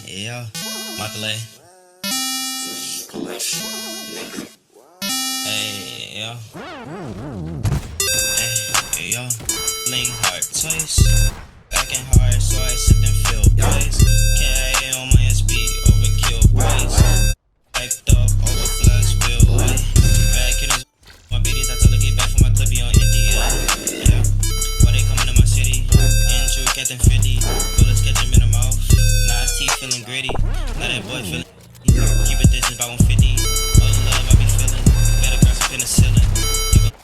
yeah, Makalay. Hey, yeah. Hey, yeah. Bling hard toys. Backing hard, so I sit and feel boys. KIA on my SB, overkill boys. Hyped up, overflow, spill away. Back in his my BDs, I tell her get back from my clippy on India. Yeah. Why they coming to my city? Andrew catching 50. Bullets catching in the mouth. Nah, teeth feeling gritty. Now that boy feeling. Keep it distance by 150. All the love I be feeling. Better cross up in the ceiling. You gon'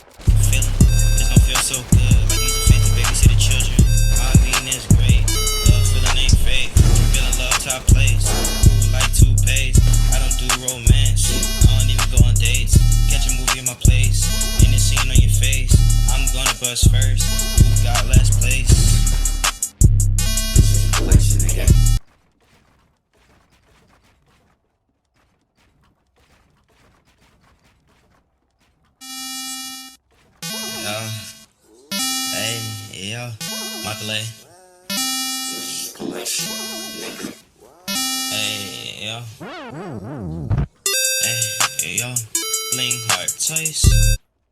feel it. It's gon' feel so good. Like he's a face to babysit the children. My meeting is great. Love feeling ain't fake. Feeling love top place. Who like toupees? I don't do romance. I don't even go on dates. Catch a movie in my place. In the scene on your face. I'm gonna bust first. Who got last place? This is a collection again. Hey, yeah, Makalay. Hey, yeah. Hey, yeah. Bling hard toys.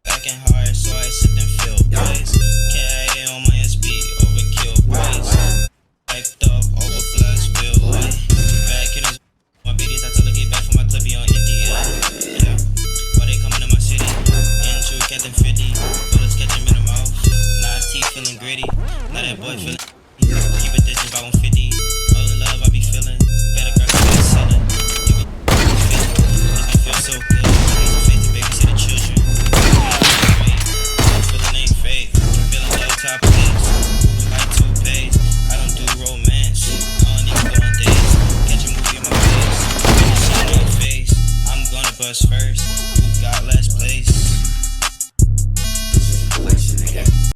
Backing hard, so I sit and feel boys. KIA on my SB, overkill boys. Hyped up, overflow, spill away. Back in his my BDs, I tell her get back from my clippy on India. Yeah. Why they coming to my city? Andrew catching 50. Bullets catching in the mouth. Nah, teeth feeling gritty. Now that boy feeling. Keep it distance by 150. All the love I be feeling. Better cross up in the ceiling. You gon' feel it. It's gon' feel so good. He's a face to babysit the children. Love feeling ain't fake. Feeling love top place. Who like toupees? I don't do romance. I don't even go on dates. Catch a movie in my face. In the scene on your face. I'm gonna bust first. Who got last place? This is a collection again.